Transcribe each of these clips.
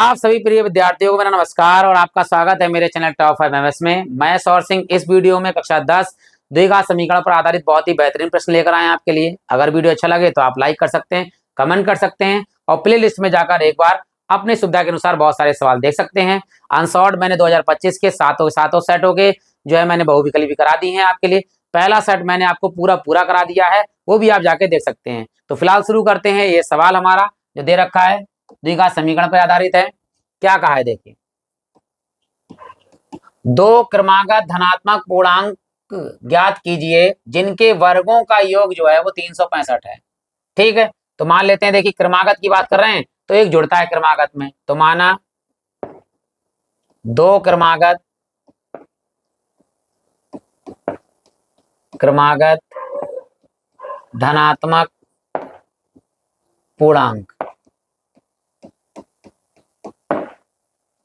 आप सभी प्रिय विद्यार्थियों को मेरा नमस्कार और आपका स्वागत है मेरे चैनल टॉप 5 एमएस में। मैं सौर सिंह इस वीडियो में कक्षा 10 द्विघात समीकरण पर आधारित बहुत ही बेहतरीन प्रश्न लेकर आए हैं आपके लिए। अगर वीडियो अच्छा लगे तो आप लाइक कर सकते हैं, कमेंट कर सकते हैं और प्ले लिस्ट में जाकर एक बार अपनी सुविधा के अनुसार बहुत सारे सवाल देख सकते हैं। अनसॉर्ट मैंने 2025 के सातों सेटों के जो है मैंने बहुविकल्पी भी करा दी है आपके लिए। पहला सेट मैंने आपको पूरा करा दिया है, वो भी आप जाके देख सकते हैं। तो फिलहाल शुरू करते हैं। ये सवाल हमारा जो दे रखा है द्विघात समीकरण पर आधारित है। क्या कहा है देखिए, दो क्रमागत धनात्मक पूर्णांक ज्ञात कीजिए जिनके वर्गों का योग जो है वो 365 है। ठीक है, तो मान लेते हैं, देखिए क्रमागत की बात कर रहे हैं तो एक जुड़ता है क्रमागत में, तो माना दो क्रमागत धनात्मक पूर्णांक,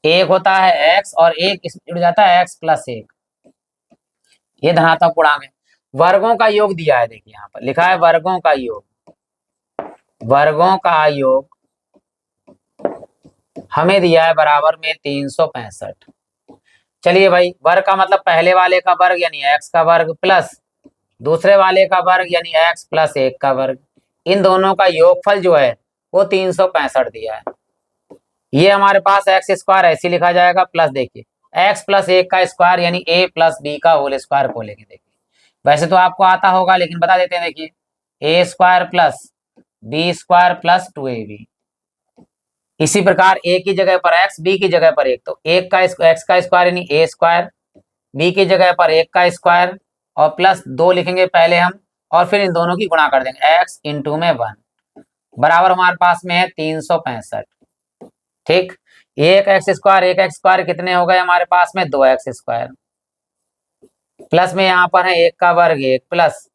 एक होता है x और एक इसमें जुड़ जाता है x प्लस 1। ये धनात्मक पूर्णांक है। वर्गों का योग दिया है, देखिए यहां पर लिखा है वर्गों का योग। वर्गों का योग हमें दिया है बराबर में 365। चलिए भाई, वर्ग का मतलब पहले वाले का वर्ग यानी x का वर्ग प्लस दूसरे वाले का वर्ग यानी x प्लस 1 का वर्ग। इन दोनों का योगफल जो है वो 365 दिया है। ये हमारे पास एक्स स्क्वायर ऐसे लिखा जाएगा, प्लस देखिए x प्लस 1 का स्क्वायर यानी a प्लस b का होल स्क्वायर खोलेंगे। देखिए वैसे तो आपको आता होगा लेकिन बता देते हैं, देखिए a square plus b square plus 2ab। इसी प्रकार a की जगह पर x, b की जगह पर 1, तो एक का x का स्क्वायर यानी a स्क्वायर, b की जगह पर 1 का स्क्वायर और प्लस 2 लिखेंगे पहले हम, और फिर इन दोनों की गुणा कर देंगे x इंटू में 1 बराबर हमारे पास में है 365। ठीक, एक एक्स स्क्वायर कितने हो गए हमारे पास में 2x स्क्वायर, प्लस में यहाँ पर है 1 का वर्ग 1 प्लस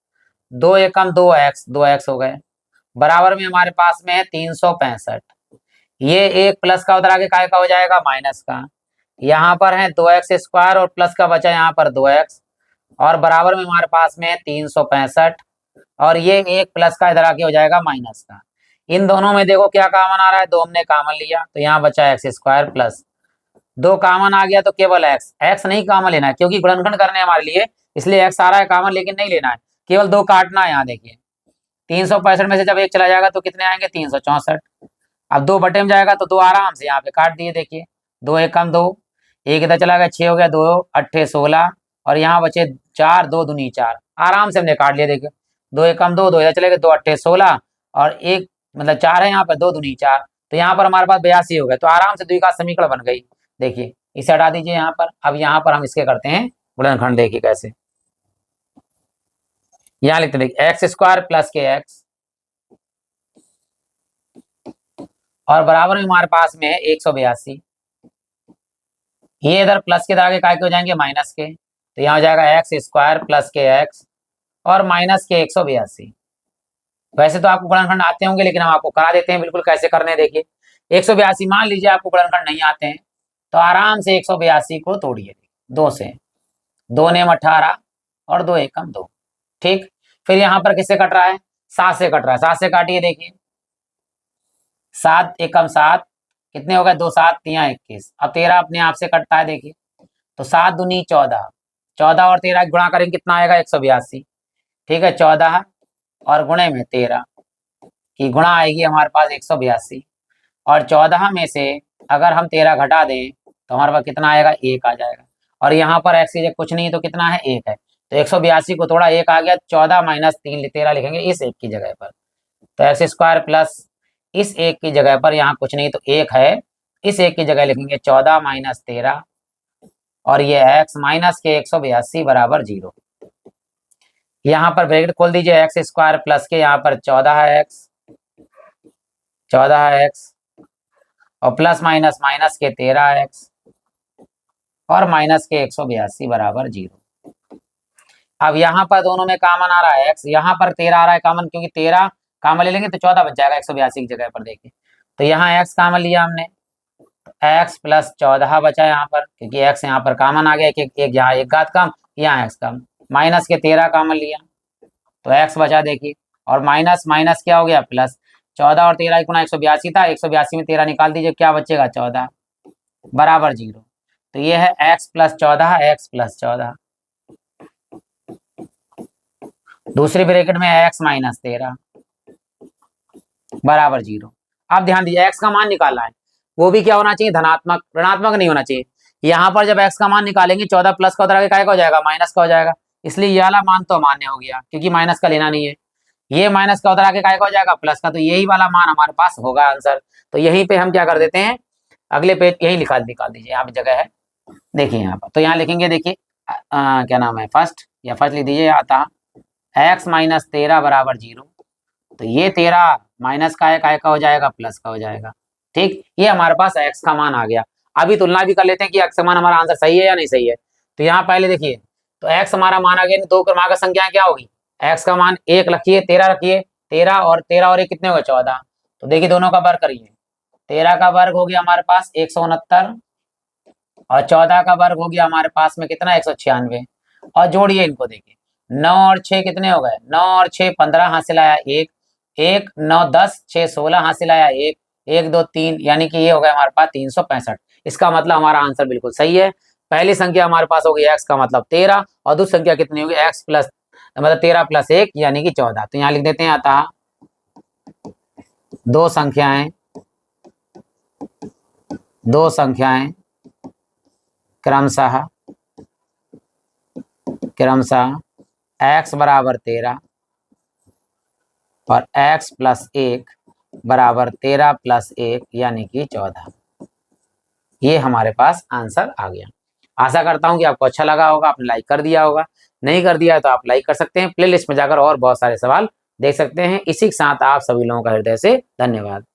2 एकम 2x हो गए, बराबर में हमारे पास में है 365। ये एक प्लस का उधर आगे काय का हो जाएगा माइनस का। यहाँ पर है 2x स्क्वायर और प्लस का बचा यहाँ पर 2x और बराबर में हमारे पास में है 365 और ये एक प्लस का इधर आके हो जाएगा माइनस का। इन दोनों में देखो क्या कॉमन आ रहा है, दो हमने कॉमन लिया तो यहाँ बचा एक्स स्क्वायर प्लस 2 कॉमन आ गया तो केवल एक्स नहीं कॉमन लेना है क्योंकि गुणनखंड करने हमारे लिए, इसलिए एक्स आ रहा है कॉमन लेकिन नहीं लेना है, केवल 2 काटना है। यहाँ देखिए 365 में से जब एक चला जाएगा तो कितने आएंगे 364। अब 2 बटे में जाएगा तो 2 आराम से यहाँ पे काट दिए। देखिए 2 एकम 2, एक इधर चला गया 6 हो गया, 2 अट्ठे 16 और यहाँ बचे 4, 2 दूनी 4, आराम से हमने काट लिया। देखिए 2 एकम 2, 2 इधर चले गए 2 अट्ठे 16 और एक मतलब 4 है यहाँ पर, 2 दूनी 4, तो यहाँ पर हमारे पास 82 हो गए। तो आराम से द्विघात समीकरण बन गई। देखिए इसे हटा दीजिए यहाँ पर। अब यहाँ पर हम इसके करते हैं गुणनखंड। देखिए कैसे, यहाँ लिखते देखिए एक्स स्क्वायर प्लस के एक्स और बराबर में हमारे पास में है 182। ये इधर प्लस के आगे काय के हो जाएंगे माइनस के, तो यहाँ हो जाएगा एक्स स्क्वायर प्लस के एक्स और माइनस के 182। वैसे तो आपको गुणनखंड आते होंगे लेकिन हम आपको करा देते हैं बिल्कुल कैसे करने। देखिए 182, मान लीजिए आपको गुणनखंड नहीं आते हैं तो आराम से 182 को तोड़िए 2 से, 2 नेम 18 और 2 एकम 2। ठीक, फिर यहाँ पर किससे कट रहा है 7 से कट रहा है, 7 से काटिए। देखिए 7 एकम 7 कितने हो गए 2 7 3 21। अब 13 अपने आप से कटता है। देखिए तो 7 दूनी 14, 14 और 13 गुणा करेंगे कितना आएगा 182। ठीक है, 14 और गुणे में 13 की गुणा आएगी हमारे पास 182 और 14 में से अगर हम 13 घटा दें तो हमारे पास कितना आएगा 1 आ जाएगा और यहाँ पर एक्स की जगह कुछ नहीं तो कितना है 1 है, तो 182 को थोड़ा 1 आ गया, 14 माइनस 3 13 लिखेंगे इस 1 की जगह पर, तो एक्स स्क्वायर प्लस इस 1 की जगह पर यहाँ कुछ नहीं तो 1 है, इस 1 की जगह लिखेंगे 14 माइनस 13 और ये एक्स माइनस के 182 बराबर 0। यहाँ पर ब्रैकेट खोल दीजिए, एक्स स्क्वायर प्लस के यहाँ पर 14x और प्लस माइनस माइनस के 13x और माइनस के 182 बराबर 0। अब यहाँ पर दोनों में कॉमन आ रहा है x, यहाँ पर 13 आ रहा है कॉमन, क्योंकि 13 कॉमन ले लेंगे तो 14 बच जाएगा 182 की जगह पर। देखिए तो यहाँ x कॉमन लिया हमने, x प्लस 14 बचा यहाँ पर, क्योंकि x यहाँ पर कॉमन आ गया, एक यहाँ एक घात कम यहाँ x कम, माइनस के 13 कॉमन लिया तो x बचा। देखिए और माइनस माइनस क्या हो गया प्लस, 14 और 13 गुना 182 था, 182 में 13 निकाल दीजिए, क्या बचेगा 14 बराबर 0। तो ये है x प्लस 14, x प्लस 14। दूसरी ब्रैकेट में x माइनस 13 बराबर 0। अब ध्यान दीजिए x का मान निकालना है, वो भी क्या होना चाहिए, धनात्मक, ऋणात्मक नहीं होना चाहिए। यहाँ पर जब x का मान निकालेंगे 14 प्लस का उधर आगे काय का हो जाएगा, माइनस का हो जाएगा, इसलिए ये वाला मान तो मान्य हो गया क्योंकि माइनस का लेना नहीं है। ये माइनस का उधर आगे काय का हो जाएगा, प्लस का, तो यही वाला मान हमारे पास होगा आंसर। तो यहीं पे हम क्या कर देते हैं, अगले पेज यही निकाल दीजिए, यहाँ पे जगह है, देखिए यहाँ पर। तो यहाँ लिखेंगे, देखिए क्या नाम है, फर्स्ट लिख दीजिए, आता x माइनस 13 बराबर 0। तो ये 13 माइनस का है, काय का हो जाएगा, प्लस का हो जाएगा। ठीक, ये हमारे पास x का मान आ गया। अभी तुलना भी कर लेते हैं कि x का मान हमारा आंसर सही है या नहीं सही है। तो यहाँ पहले देखिए, तो x हमारा मान आ गया, दो क्रमांक संख्या क्या होगी, x का मान 1 रखिए, 13 रखिए, 13 और 1 कितने हो गए 14। तो देखिए दोनों का वर्ग करिए, 13 का वर्ग हो गया हमारे पास 169 और 14 का वर्ग हो गया हमारे पास में कितना 196। और जोड़िए इनको, देखिए 9 और 6 कितने हो गए, 9 और 6 15 हासिल आया 1, 1 9 10 6 16 हासिल आया 1, 1 2 3, यानी कि ये हो गया हमारे पास 365। इसका मतलब हमारा आंसर बिल्कुल सही है। पहली संख्या हमारे पास होगी x का मतलब 13 और दूसरी संख्या कितनी होगी x प्लस मतलब 13 प्लस 1 यानी कि 14। तो यहाँ लिख देते हैं, अतः दो संख्याएं क्रमशः x बराबर 13 और x प्लस 1 बराबर 13 प्लस 1 यानी कि 14। ये हमारे पास आंसर आ गया। आशा करता हूं कि आपको अच्छा लगा होगा, आपने लाइक कर दिया होगा, नहीं कर दिया है तो आप लाइक कर सकते हैं। प्लेलिस्ट में जाकर और बहुत सारे सवाल देख सकते हैं। इसी के साथ आप सभी लोगों का हृदय से धन्यवाद।